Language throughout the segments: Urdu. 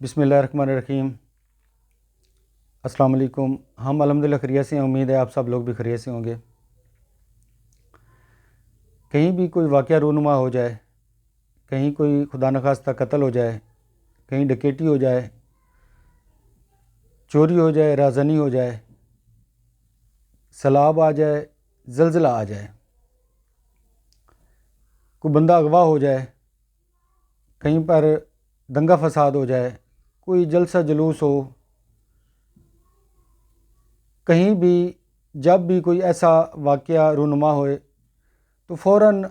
بسم اللہ الرحمن الرحیم۔ السلام علیکم۔ ہم الحمدللہ خیریت سے ہیں، امید ہے آپ سب لوگ بھی خیریت سے ہوں گے۔ کہیں بھی کوئی واقعہ رونما ہو جائے، کہیں کوئی خدا نخواستہ قتل ہو جائے، کہیں ڈکیٹی ہو جائے، چوری ہو جائے، رازنی ہو جائے، سیلاب آ جائے، زلزلہ آ جائے، کوئی بندہ اغوا ہو جائے، کہیں پر دنگا فساد ہو جائے، کوئی جلسہ جلوس ہو، کہیں بھی جب بھی کوئی ایسا واقعہ رونما ہوئے تو فوراً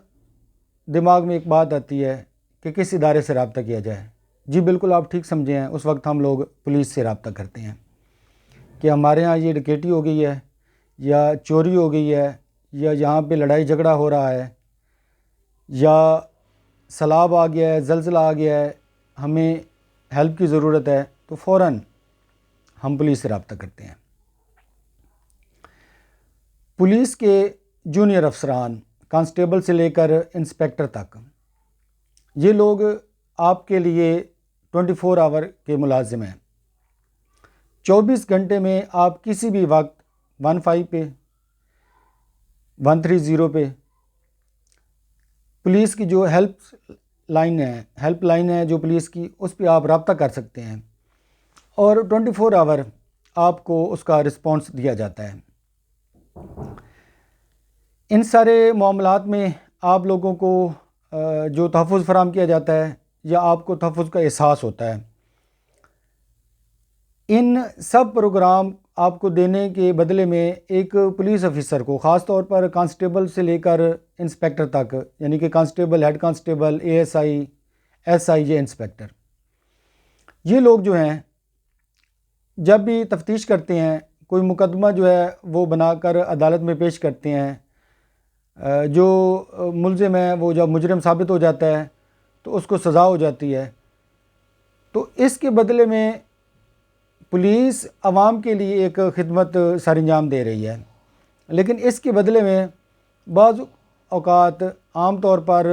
دماغ میں ایک بات آتی ہے کہ کس ادارے سے رابطہ کیا جائے۔ جی بالکل آپ ٹھیک سمجھے ہیں، اس وقت ہم لوگ پولیس سے رابطہ کرتے ہیں کہ ہمارے ہاں یہ ڈکیٹی ہو گئی ہے، یا چوری ہو گئی ہے، یا یہاں پہ لڑائی جھگڑا ہو رہا ہے، یا سیلاب آ گیا ہے، زلزلہ آ گیا ہے، ہمیں ہیلپ کی ضرورت ہے، تو فوراً ہم پولیس سے رابطہ کرتے ہیں۔ پولیس کے جونیئر افسران، کانسٹیبل سے لے کر انسپیکٹر تک، یہ لوگ آپ کے لیے 24 آور کے ملازم ہیں۔ 24 گھنٹے میں آپ کسی بھی وقت 15 پہ، 130 پہ پولیس کی جو ہیلپ لائن ہے جو پولیس کی، اس پہ آپ رابطہ کر سکتے ہیں، اور 24 آور آپ کو اس کا رسپانس دیا جاتا ہے۔ ان سارے معاملات میں آپ لوگوں کو جو تحفظ فراہم کیا جاتا ہے، یا آپ کو تحفظ کا احساس ہوتا ہے، ان سب پروگرام آپ کو دینے کے بدلے میں ایک پولیس افیسر کو، خاص طور پر کانسٹیبل سے لے کر انسپیکٹر تک، یعنی کہ constable, head constable, A S I, S I, یہ انسپیکٹر، یہ لوگ جو ہیں جب بھی تفتیش کرتے ہیں، کوئی مقدمہ جو ہے وہ بنا کر عدالت میں پیش کرتے ہیں، جو ملزم ہے وہ جب مجرم ثابت ہو جاتا ہے تو اس کو سزا ہو جاتی ہے، تو اس کے بدلے میں پولیس عوام کے لیے ایک خدمت سر انجام دے رہی ہے، لیکن اس کے بدلے میں بعض اوقات، عام طور پر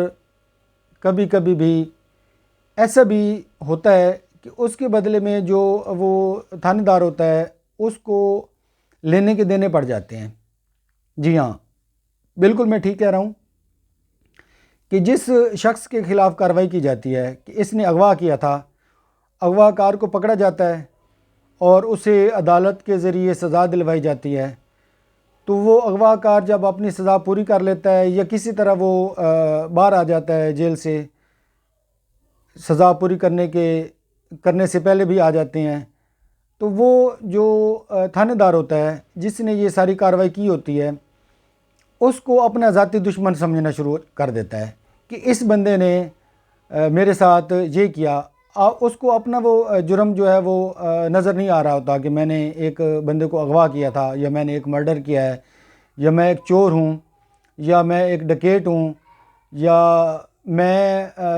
کبھی کبھی بھی ایسا بھی ہوتا ہے کہ اس کے بدلے میں جو وہ تھانے دار ہوتا ہے اس کو لینے کے دینے پڑ جاتے ہیں۔ جی ہاں، بالکل میں ٹھیک کہہ رہا ہوں کہ جس شخص کے خلاف کارروائی کی جاتی ہے کہ اس نے اغوا کیا تھا، اغوا کار کو پکڑا جاتا ہے اور اسے عدالت کے ذریعے سزا دلوائی جاتی ہے، تو وہ اغوا کار جب اپنی سزا پوری کر لیتا ہے، یا کسی طرح وہ باہر آ جاتا ہے جیل سے، سزا پوری کرنے سے پہلے بھی آ جاتے ہیں، تو وہ جو تھانے دار ہوتا ہے جس نے یہ ساری کارروائی کی ہوتی ہے، اس کو اپنا ذاتی دشمن سمجھنا شروع کر دیتا ہے کہ اس بندے نے میرے ساتھ یہ کیا۔ اس کو اپنا وہ جرم جو ہے وہ نظر نہیں آ رہا ہوتا کہ میں نے ایک بندے کو اغوا کیا تھا، یا میں نے ایک مرڈر کیا ہے، یا میں ایک چور ہوں، یا میں ایک ڈکیٹ ہوں، یا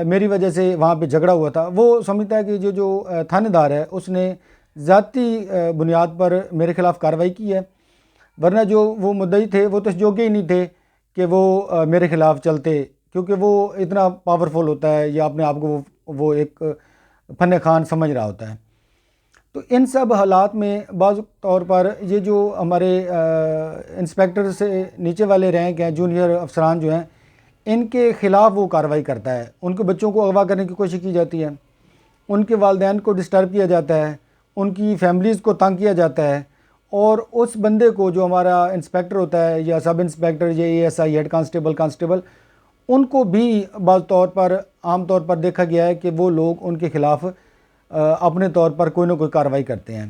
میری وجہ سے وہاں پہ جھگڑا ہوا تھا۔ وہ سمجھتا ہے کہ جو تھانے دار ہے اس نے ذاتی بنیاد پر میرے خلاف کارروائی کی ہے، ورنہ جو وہ مدعی تھے وہ تو اس جوگے ہی نہیں تھے کہ وہ میرے خلاف چلتے، کیونکہ وہ اتنا پاورفل ہوتا ہے، یا اپنے آپ کو وہ ایک فن خان سمجھ رہا ہوتا ہے۔ تو ان سب حالات میں بعض طور پر یہ جو ہمارے انسپیکٹر سے نیچے والے رینک ہیں، جونیئر افسران جو ہیں، ان کے خلاف وہ کارروائی کرتا ہے۔ ان کے بچوں کو اغوا کرنے کی کوشش کی جاتی ہے، ان کے والدین کو ڈسٹرب کیا جاتا ہے، ان کی فیملیز کو تنگ کیا جاتا ہے، اور اس بندے کو جو ہمارا انسپیکٹر ہوتا ہے، یا سب انسپیکٹر، یا A S I, head constable, ان کو بھی بعض طور پر، عام طور پر دیکھا گیا ہے کہ وہ لوگ ان کے خلاف اپنے طور پر کوئی نہ کوئی کارروائی کرتے ہیں۔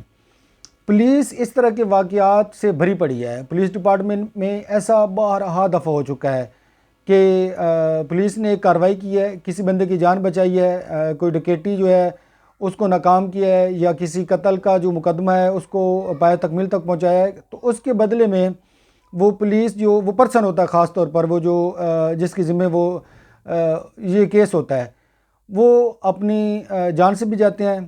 پولیس اس طرح کے واقعات سے بھری پڑی ہے۔ پولیس ڈپارٹمنٹ میں ایسا بارہا دفعہ ہو چکا ہے کہ پولیس نے ایک کارروائی کی ہے، کسی بندے کی جان بچائی ہے، کوئی ڈکیٹی جو ہے اس کو ناکام کیا ہے، یا کسی قتل کا جو مقدمہ ہے اس کو پایہ تکمیل تک پہنچایا ہے، تو اس کے بدلے میں وہ پولیس جو وہ پرسن ہوتا ہے، خاص طور پر وہ جو جس کی ذمہ وہ یہ کیس ہوتا ہے، وہ اپنی جان سے بھی جاتے ہیں،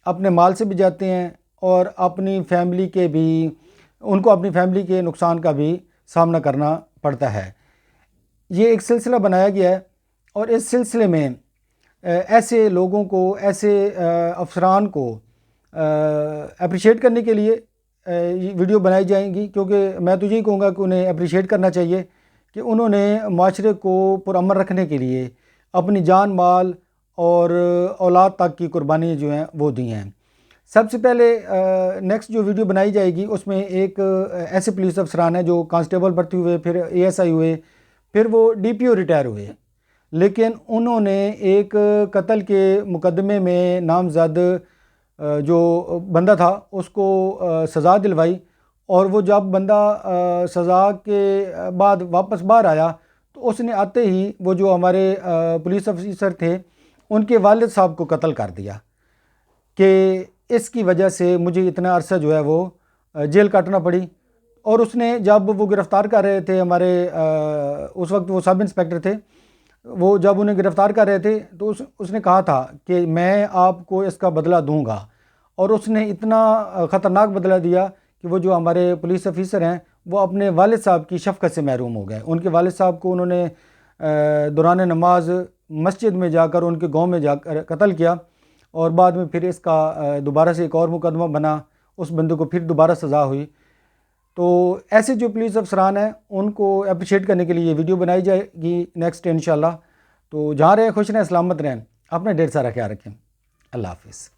اپنے مال سے بھی جاتے ہیں، اور اپنی فیملی کے بھی، ان کو اپنی فیملی کے نقصان کا بھی سامنا کرنا پڑتا ہے۔ یہ ایک سلسلہ بنایا گیا ہے، اور اس سلسلے میں ایسے لوگوں کو، ایسے افسران کو اپریشیٹ کرنے کے لیے یہ ویڈیو بنائی جائیں گی، کیونکہ میں تو یہی کہوں گا کہ انہیں اپریشیٹ کرنا چاہیے کہ انہوں نے معاشرے کو پرامن رکھنے کے لیے اپنی جان مال اور اولاد تک کی قربانی جو ہیں وہ دی ہیں۔ سب سے پہلے نیکسٹ جو ویڈیو بنائی جائے گی اس میں ایک ایسے پولیس افسران ہیں جو کانسٹیبل بھرتی ہوئے، پھر ASI ہوئے، پھر وہ DPO ریٹائر ہوئے، لیکن انہوں نے ایک قتل کے مقدمے میں نامزد جو بندہ تھا اس کو سزا دلوائی، اور وہ جب بندہ سزا کے بعد واپس باہر آیا تو اس نے آتے ہی وہ جو ہمارے پولیس افسر تھے ان کے والد صاحب کو قتل کر دیا کہ اس کی وجہ سے مجھے اتنا عرصہ جو ہے وہ جیل کاٹنا پڑی۔ اور اس نے جب وہ گرفتار کر رہے تھے، ہمارے اس وقت وہ سب انسپیکٹر تھے، وہ جب انہیں گرفتار کر رہے تھے تو اس نے کہا تھا کہ میں آپ کو اس کا بدلہ دوں گا، اور اس نے اتنا خطرناک بدلہ دیا کہ وہ جو ہمارے پولیس افیسر ہیں وہ اپنے والد صاحب کی شفقت سے محروم ہو گئے۔ ان کے والد صاحب کو انہوں نے دوران نماز مسجد میں جا کر ان کے گاؤں میں جا کر قتل کیا، اور بعد میں پھر اس کا دوبارہ سے ایک اور مقدمہ بنا، اس بندے کو پھر دوبارہ سزا ہوئی۔ تو ایسے جو پولیس افسران ہیں ان کو اپریشیٹ کرنے کے لیے یہ ویڈیو بنائی جائے گی نیکسٹ انشاءاللہ۔ تو جہاں رہیں خوش رہیں، سلامت رہیں، اپنا ڈھیر سارا خیال رکھیں۔ اللہ حافظ۔